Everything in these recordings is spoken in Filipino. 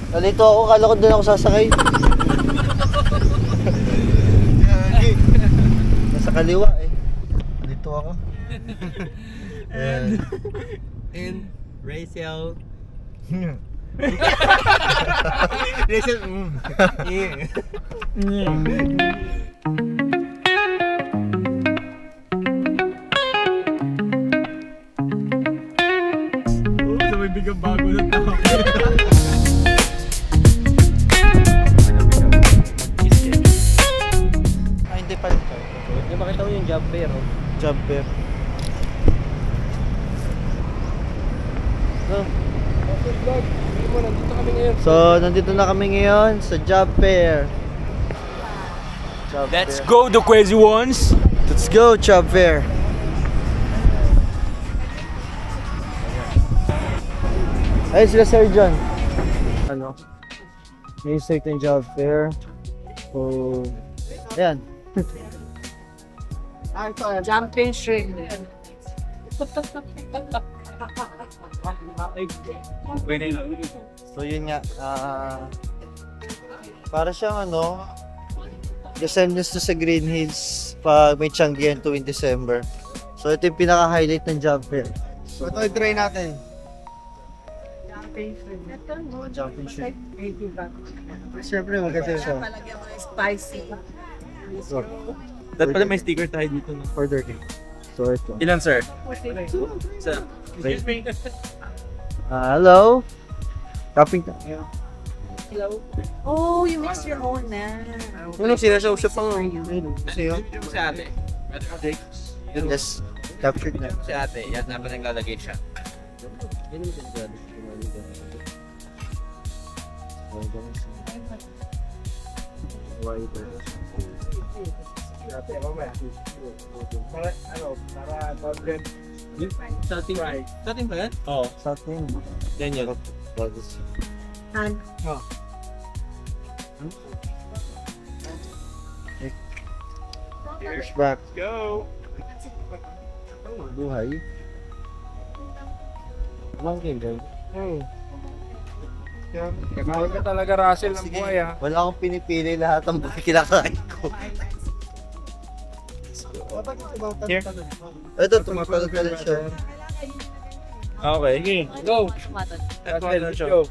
Nalito ako, kala ko doon ako sasakay. Nasa kaliwa eh. Nalito ako. And Rachel. Rachel, May bigang bago na tao. Hindi pa rin. Hindi makita mo yung job fair. Job fair. Nandito na kami ngayon sa job fair. Let's go, the crazy ones! Let's go, job fair. Ay, sila Sir John. Ano? May certain job fair. So, ayan. Jumping string. So yun nga, para siyang ano, resemblance to sa Green Hills pag may Tianggian tuwing December. So ito yung pinaka-highlight ng job fair. So ito i-try natin. Jumping string. Siyempre maganda siya. Palagyan mo ng spicy. So, Dapat pala may sticker tayo dito. No? order king. So ito. Ilan, sir? Isa. Excuse me. Hello? Shopping ka. Hello? Oh, you mix your own na. Anong sinasawsap pang Sa'yo? Si ate. Yes. Captured na. Si ate. Yan dapat naglalagay siya. Sating ba yan? Oo. Sa atin. Yan yan. Han. Here's back. Go! Buhay. Abang game, guys. Kakain ka talaga, Russell, ng buhay, ha? Wala akong pinipili, lahat ng buhay kinakain ko. Here. Ito, tumatalog ka rin siya. Okay. Go! That's why don't show.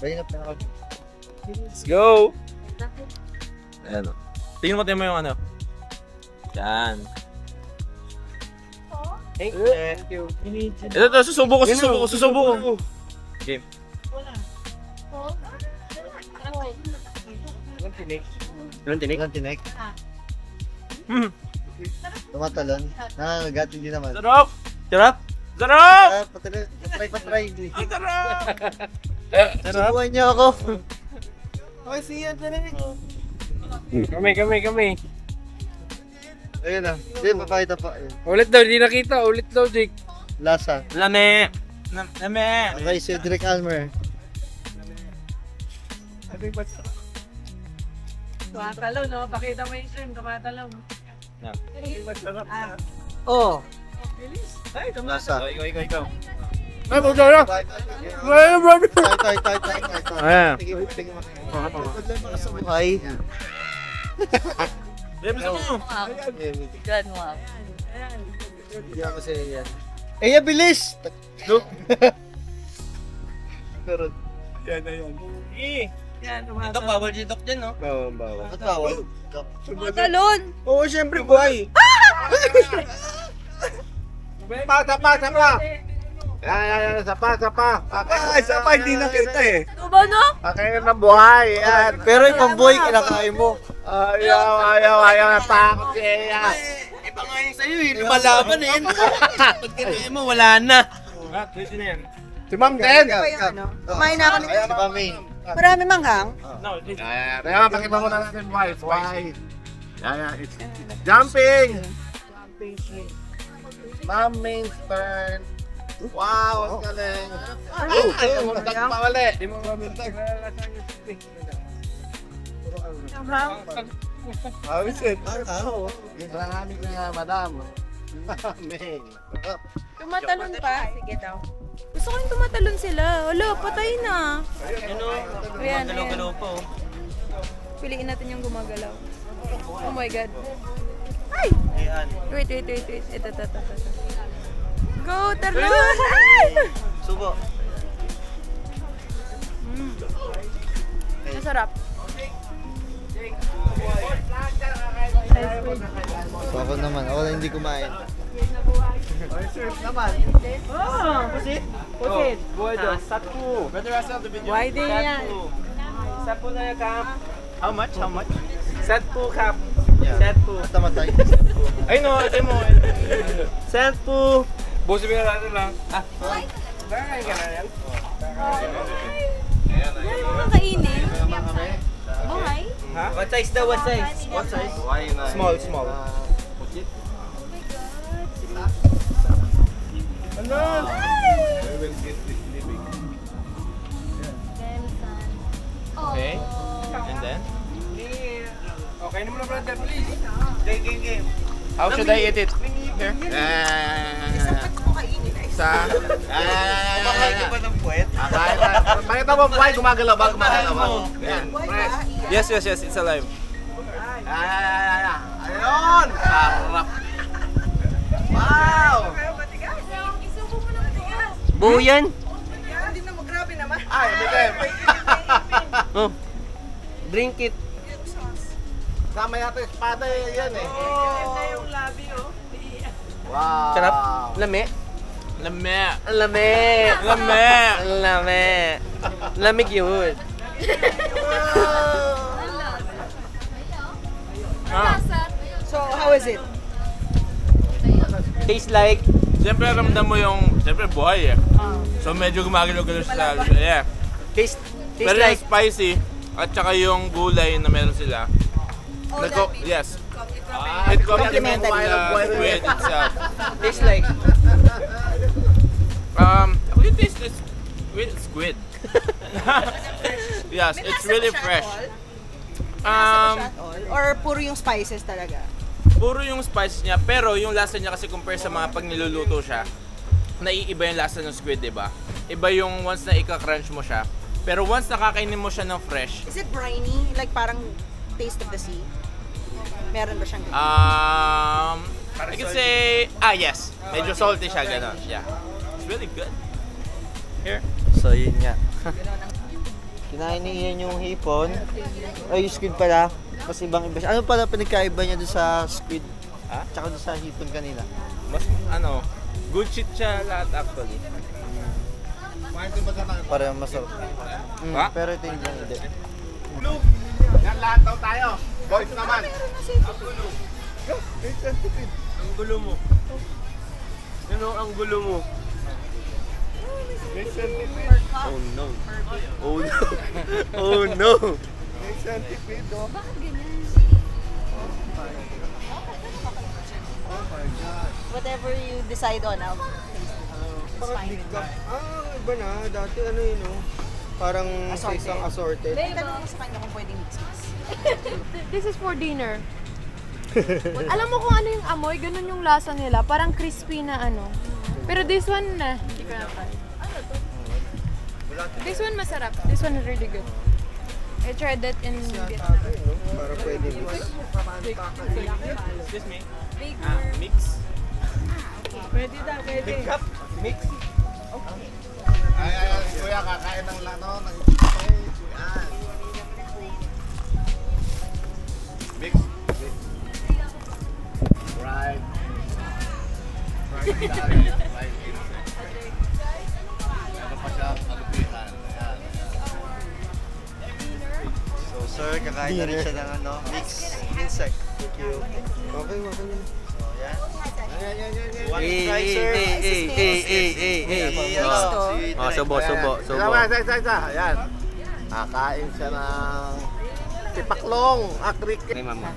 Kaya na pa ako. Let's go! Ayan o. Tingnan mo yung ano. Yan. Thank you. Ito, susubo ko. Game. Ilan tinik? Ilang tinik? Tumatalon. Nangangagat, hindi naman. Sarap! Sarap! Patry. Sarap! Subuhan niyo ako. Okay, see you, tinik. Kami. Ayun na. Hindi, papakita pa. Ayun. Ulit daw, hindi nakita. Ulit daw, Jake. Lasa. Lame! Okay, Cedric Almer. Tumatalaw, no? Pakita mo yung shrimp. Tumatalaw. Oh! Ay, Lasa. Ikaw. Ay, puto na! Ay, brother! Tay. Ayan. Buhay. Good one. Bigyan ko sa'yo yan. Eya, bilis! Look! Pero, Yan. Yan, Ito, tumatalaw. bawal dito dyan, no? Bawal. ba't bawal? Tumatalon! Oo, syempre, buhay! Sapa! Yan, sapa, hindi nakita eh. Ano ba, no? Kakain ng buhay, yan. Pero yung pambuhay, kinakain mo. Ayaw, natakot siya. Iba nga yung sa'yo eh. Lumalaban eh. Pag kinain mo, wala na. Si Ma'am Den! Kumain na ako nito. Si Pamain. Marami manghang. Kaya pakita mo na natin why. It's jumping! Ma'am Main's turn. Wow, ang galing. Ay, mundag pa ulit. Di mo mamundag. How's it? Ito lang namin nga, madam. Main. Tumatalon pa. Sige daw. Gusto ko yung tumatalon sila. Wala, patay na. Ano? Ayan, Galaw-galaw pa oh. Piliin natin yung gumagalaw. Oh my God. Ay! Ayan. Wait. Ito. Go, talon! Ay! Subo. Masarap. So ako naman, ako lang hindi kumain. Pusit? Satpu. Better yourself the video. Why din yan? Satpu na yung kap. How much? Satpu kap. Yeah. Satpu. At namatay. Ay no, ito mo. Satpu. Busi mo natin lang. Bakit ka na yan? Yan mga kainin. Buhay. Ha? What size daw? What size? Small. Ano? Okay. And then? Okay naman na brother, please. Game. How should I eat it? Here? Isa. Kumakain ka ba ng puwet? Pakita mo, buhay, gumagalaw ba? Gumagalaw. Yan. Yes, it's alive. Ayun! Sarap. Wow! Buo yan? Ay, bigay. Oh. Drink it. Sama yata yung espada yan eh. Yung labi oh. Wow. Sarap. Lame. Lamig yun. So, how is it? Tastes like... Siyempre ramdam mo yung, siyempre buhay eh. So medyo gumagalaw-galaw siya. Yeah. Tastes Pero like... yung spicy at saka yung gulay na meron sila. Yes. It complements the squid itself. Tastes like... Ako yung taste this squid. Yes, it's really fresh. Or puro yung spices talaga? Puro yung spices niya, pero yung lasa niya kasi compare sa mga pag niluluto siya, naiiba yung lasa ng squid, diba? Iba yung once na ika-crunch mo siya. Pero once nakakainin mo siya ng fresh, Is it briny? Like parang taste of the sea? Meron ba siyang ganun? I could say, yes. Medyo salty siya, gano'n. Yeah. It's really good. Here. So yun nga. Kinain ni Ian yung hipon. Ay, yung squid pala. Mas ibang iba siya. Ano pala pinagkaiba niya doon sa squid? Tsaka doon sa hipon kanina? Mas, good shit siya lahat actually. Parang masarap. Ha? Pero ito hindi. Yan lahat daw tayo. Boys naman. Ang gulo mo. Ano ang gulo mo? Oh no. Oh no. Whatever you decide on, I'll taste it. Iba na. Dati ano yun, parang Assorted. isang assorted. Tanong mo sa kanya kung pwedeng mix-mix. This is for dinner. Alam mo kung ano yung amoy? Ganun yung lasa nila. Parang crispy na ano. Pero this one na. Hindi ko na try. Ano to? This one masarap. This one is really good. I tried that in Vietnam. Para pwede mix. Excuse me. Baker. Mix. Pwede daw, pwede. Mix. Ay, kuya, kakain ng lano, ng steak. Yan. Mix. Right. Ano pa siya? Alupihan. Ayan. So sir, kakain na rin siya ng mix insect. Thank you. Okay, okay na. So yan. One try, sir. Subo. Isa. Ayan. Kakain siya ng tipaklong. Akrik. Hey, mama.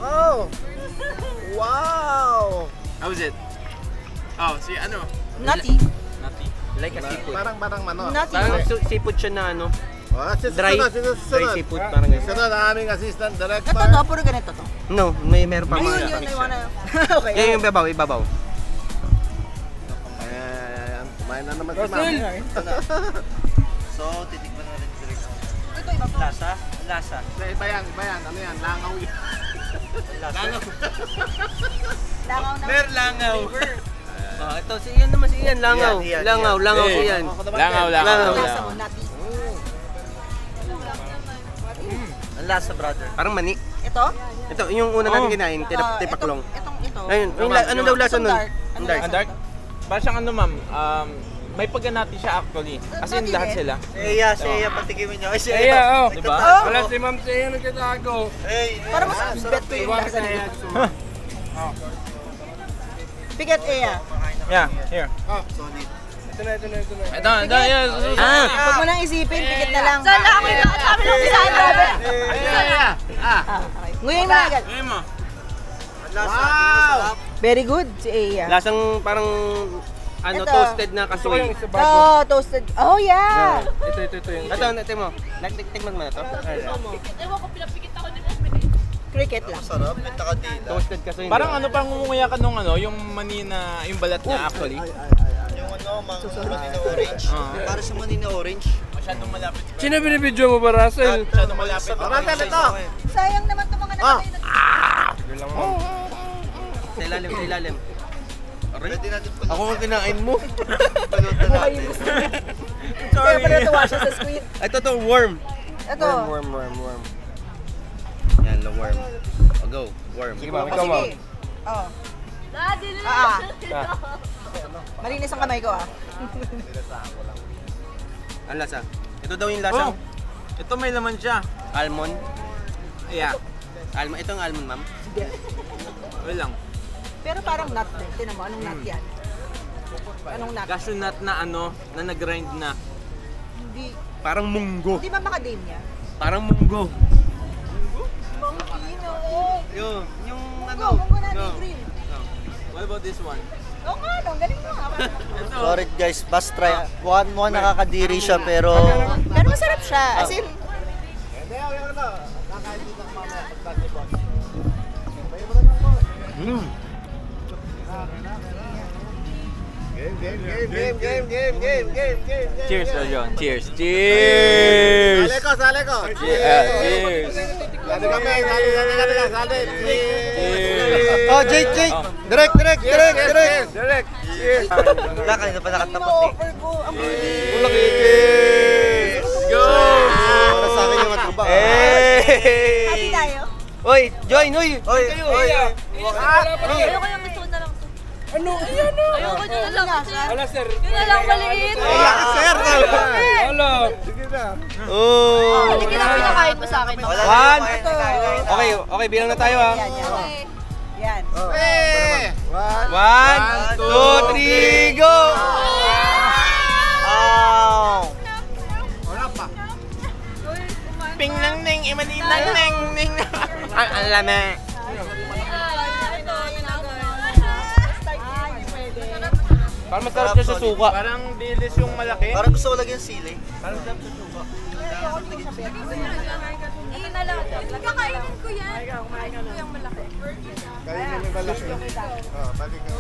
Oh! Wow! How is it? Oh, si ano? Nutty. Nutty. Like a seafood. Parang ano? Nutty. Parang seafood siya na ano. Oh, Dry seafood, parang ganyan. Sunod ang aming assistant director. Ito to, puro ganito to. No, meron pa Ayun, mga yun, I wanna... Okay. Yan yung ibabaw. Ayan. Kumain Kain na naman si Ma'am. So, titikman na rin direct. Lasa? Lasa. Iba yan. Ano yan? Langaw yan. Lasa. Langaw na. Langaw. Oh, ito si Ian naman, si Ian. Langaw. Ian. Langaw si Ian. Langaw. Lasa mo, nati. Ang lasa, brother. Parang mani. Ito? Ito, yung una natin kinain, tipaklong. Ito. Ayun, ano daw lasa nun? Ang Ang dark? Parang siyang ano ma'am, may pagganati siya actually. As in Nati lahat din. sila. Si Eya, patikimin niyo. Ay, si Eya, Eya. oh. Diba? Wala si Ma'am Sia nagtatago. Para mas bet ko yung lasa nito. Bigat Eya. Yeah, here. Solid. Ito na. Ito, yeah. Huwag mo nang isipin, bigat na lang. Saan lang kami lang Okay. Nguyain mo agad. Ngayon mo. Ang lasa. Masarap. Very good si Eya. Lasang parang Ito. toasted na Gusto ko yung kasoy. isa bago. Oh, toasted. Oh, yeah. Ito yung Ito, natin mo. Tikman mo na to. Ewan ko, pinapikit ako ni Cricket lang. Masarap. May takadila. Toasted kasoy. Parang ano pang ngumunguya ka nung ano, yung mani na, yung balat na actually. Yung ano, manina orange. Para sa manina orange. Masyadong malapit. Sino binibidyo mo ba, Russell? Masyadong malapit. Russell, ito. Sayang naman itong mga nakakain. Sa ilalim. Pwede natin pulutin. Ako ang kinain mo. Pulutan natin. Kaya pala natuwa siya sa squid. Ito to, worm. Ito. Worm. Yan, the worm. Oh, go, worm. Sige ma'am, Oh, ikaw ma'am. sige. Oh. Daddy na Malinis ang kamay ko ah. Ang lasa. Ito daw yung lasang Ito may laman siya. almond. Yeah. Ito ang almond, ma'am. Wala lang. Pero parang nut din. Tinan mo, anong nut yan? Anong nut? Cashew nut na ano, na nag-grind na. Hindi. Parang munggo. Hindi ba macadamia? Parang munggo. Monkey, no. Yung Munggo na no. green. What about this one? Oo nga, no. Galing mo. Sorry guys, basta try. Mukhang nakakadiri siya pero... Pero masarap siya. As in, Cheers, John. Cheers. Cheers! Sali ko. Cheers! Sali kami. Oh, Jake! Direct! Wala, kanina pa nakatapat eh. offer ko. Ang Go! Para sa akin yung matubang. happy tayo. Oy, join, oy! Oy! Ayoko yung gusto ko na lang. Ano? Ayan na. Ayoko nyo na lang. Wala, sir. Yun na lang maliit. Sir! Wala. Oh! Hindi na pinakain mo sa akin. One. Okay, bilang na tayo ha. Yan. One, two, three, go! Ow! Ping nang ning, imali nang ning ning. Ang lame. Parang masarap siya sa suka. Parang dilis yung malaki. Parang gusto ko lagyan sili. Ito na lang. Kakainin ko yan. Kakainin ko yung malaki. Kainin yung balak. Balik ka.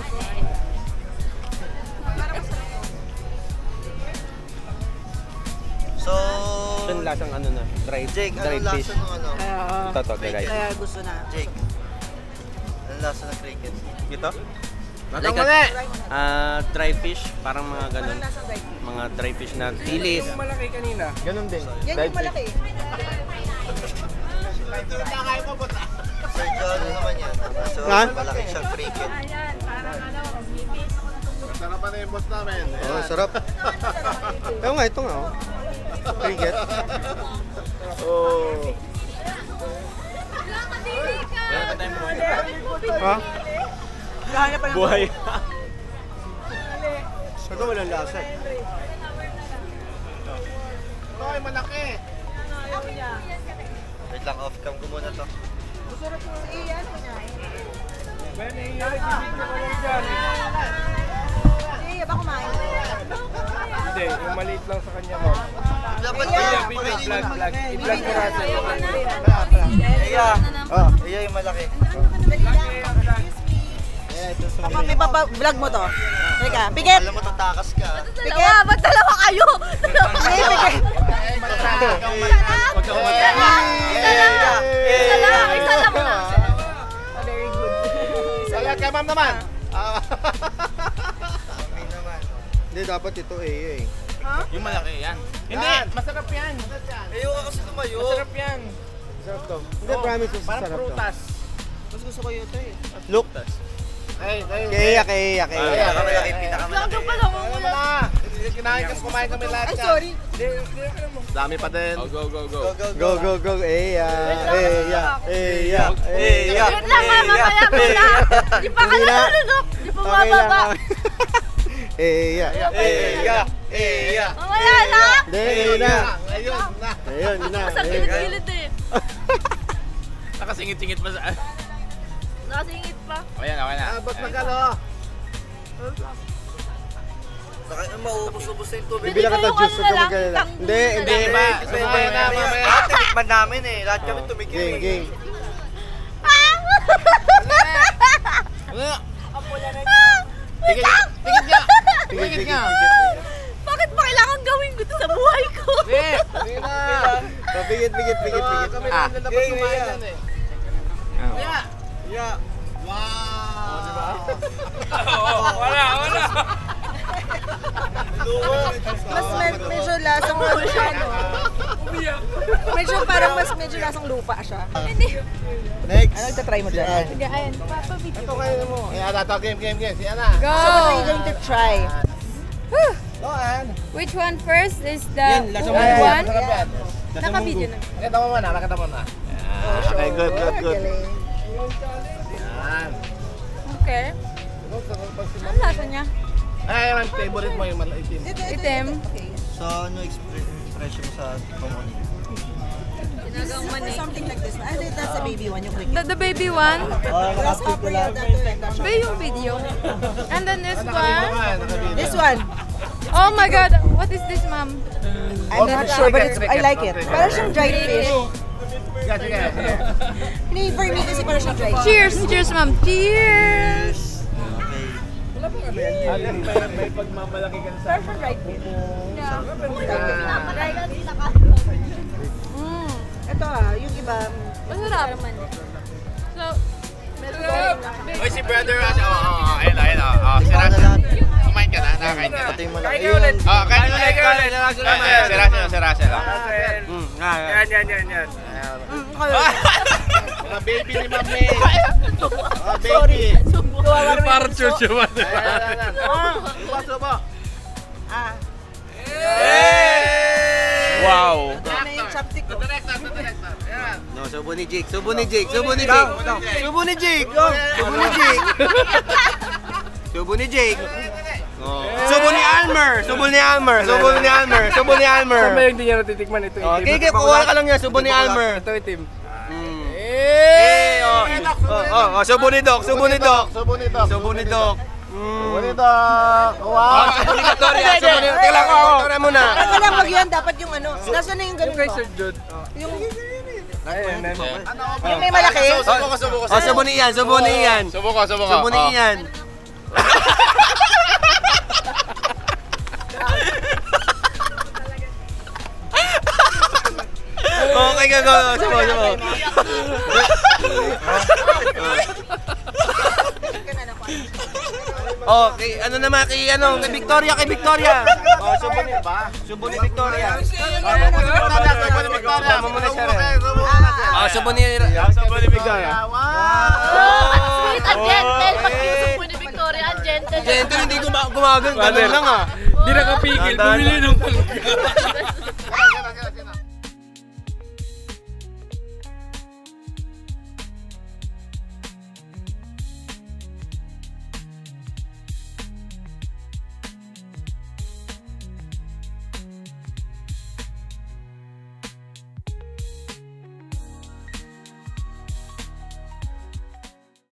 So... Ito yung lasang ano na, Jake, dried anong fish. lasa ng ano? Ito, guys. Kaya gusto na. Jake. Anong lasa ng cricket? Ito? Matang Like mali. dry fish, parang mga ganun. Mga dry fish na tilis. Yung malaki kanina. Ganun din. Yan yung malaki. Sir John, ano naman yan? So, malaki siyang cricket. Sarap na yung boss namin. Oh, sarap. Ito nga, oh. Cricket. Oh. Meron pa tayong buhay na. Ha? Gahanap pa ng Buhay. Ito walang lasa. Ito ay malaki. Wait lang, off-cam ko muna to. Iyan mo niya. Ben, nangyayari sa video ko lang dyan. Iya ba kumain? Hindi, yung maliit lang sa kanya, ma'am. Dapat Vlog. I-vlog mo Russell. Iya. Oh, iya yung malaki. May vlog mo to. Teka, pikit! Alam mo, tatakas ka. Pikit! Ba't dalawa kayo? Hindi, pikit! Isa lang na. Very good. Salat ka, ma'am naman. Hindi, dapat ito eh. Yung malaki, yan. Hindi, masarap yan. Ayoko kasi tumayo. Masarap yan. Sarap to. Hindi, promise mo Parang prutas. Mas gusto ko ito eh. Look. Ay. Kaya. Lang ka pala mo muna. Kinain kasi kumain kami lahat. Ay, sorry. Dami pa din. Go. Eya. Wait lang, mamaya mo na. Di pa ka natulunok. Di pa mababa. Eya. Mamaya na. Ayun na. Ayun na. Sa gilid-gilid eh. Nakasingit-singit pa sa... Nakasingit pa. Okay na. Abot na ka, no? Baka maubos-ubos na yung tubig. Bibila ka ng juice, huwag ka magalala. Hindi. Mamaya. Tikman namin eh. Lahat kami tumigil. Game. Tigit nga. Bakit ba kailangan gawin ko ito sa buhay ko? Pigit. Kami lang dapat kumain yan eh. Yeah. Wow! Wala. Mas medyo lasang ano siya, no? Medyo parang medyo lasang lupa siya. Hindi. Next. Ano nagtatry mo dyan? Sige, ayan. Papabidyo. Ito kayo mo. Ayan, ito. Game. Si Ana. Go! So, what are you going to try? Go, Ann. Which one first is the lasa old mo. one? Nakabed. Nakabidyo na. Nakita mo muna. Okay, good. Galing. Yan. Okay. Ano lasa niya? Ay, ang favorite mo yung malaitim. Itim. So, ano expression mo sa common? Sinagang mani. Something like this. I think that's the baby one, yung cricket. The baby one. Grasshopper yata ito eh. Ba yung video? And then this one. This one. Oh my god. What is this, ma'am? I'm not sure, but I like it. Parang siyang dried fish. Sige. Hindi, for me kasi parang siyang dried fish. Cheers! Cheers, ma'am. Cheers! May pagmamalaki ka sa Parang siyang dried fish. Ito yung iba. Masarap. So, Oy, si brother. Ayun. Si Russell. Kumain ka na? Nakakain ka na? Pati yung malaki. Kain ulit. Si Russell. Yan. mga baby ni Mami. Mga baby. Parang church naman. Subo. Wow. Ano yung chopstick ko? Director. Ayan. No, subo ni Jake. Subo ni Jake. Subo ni Jake. Oh. Subo ni Almer! Saan ba yung hindi niya natitikman? Ito itim. Kaya kuha ka lang niya, subo ni Almer. Ito itim. Subo ni Doc. Subo ni Doc. Wow. Subo ni Victoria. Teka lang, Victoria muna. Teka lang, wag yan. Dapat yung ano. Nasaan na yung ganun Kay ko? Sir Jude. Yung Ano? may malaki. Subo ko. Subo ni Ian. Subo ko. Subo ni Ian. Okay ka, go. Subo. Okay, ano naman kay Victoria. Oh, subo ni Victoria. Tama mo na siya rin. Subo ni Victoria. sweet and gentle. Pag yung subo ni Victoria, ang gentle. Gentle, hindi gumagano lang ah. Di nakapigil. Bumili ng pangka.